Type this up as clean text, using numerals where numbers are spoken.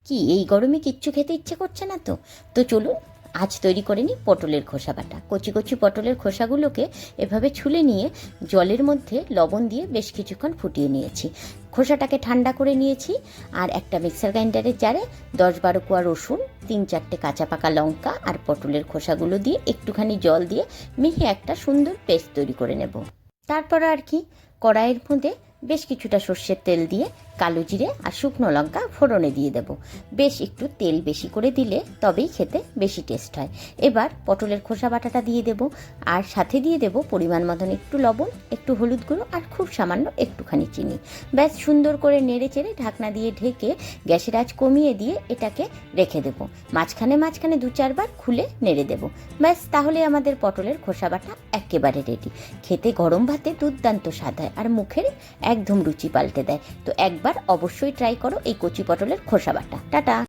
কি এই গরমে কিচ্ছু খেতে ইচ্ছে করছে না? তো চলুন আজ তৈরি করে নিই পটলের খোসা বাটা। কচি কচি পটলের খোসাগুলোকে এভাবে ছুলে নিয়ে জলের মধ্যে লবণ দিয়ে বেশ কিছুক্ষণ ফুটিয়ে নিয়েছি। খোসাটাকে ঠান্ডা করে নিয়েছি। আর একটা মিক্সার গ্রাইন্ডারের জারে 10-12 কোয়া রসুন, 3-4টে কাঁচা পাকা লঙ্কা আর পটলের খোসাগুলো দিয়ে একটুখানি জল দিয়ে মিহি একটা সুন্দর পেস্ট তৈরি করে নেব। তারপর আর কি, কড়াইয়ের মধ্যে বেশ কিছুটা সর্ষের তেল দিয়ে কালো জিরে আর শুকনো লঙ্কা ফোড়নে দিয়ে দেব। বেশ একটু তেল বেশি করে দিলে তবেই খেতে বেশি টেস্ট হয়। এবার পটলের খোসা বাটাটা দিয়ে দেব, আর সাথে দিয়ে দেব পরিমাণ মতন একটু লবণ, একটু হলুদ গুঁড়ো আর খুব সামান্য একটুখানি চিনি। ব্যাস সুন্দর করে নেড়ে চেড়ে ঢাকনা দিয়ে ঢেকে গ্যাসের আঁচ কমিয়ে দিয়ে এটাকে রেখে দেব। মাঝখানে মাঝখানে 2-4 বার খুলে নেড়ে দেব। ব্যাস তাহলে আমাদের পটলের খোসা বাটা একেবারে রেডি। খেতে গরম ভাতে দুর্দান্ত স্বাদ হয় আর মুখের একদম রুচি পাল্টে দেয়। তো একবার অবশ্যই ট্রাই করো এই কচি পটলের খোসা বাটা। টাটা।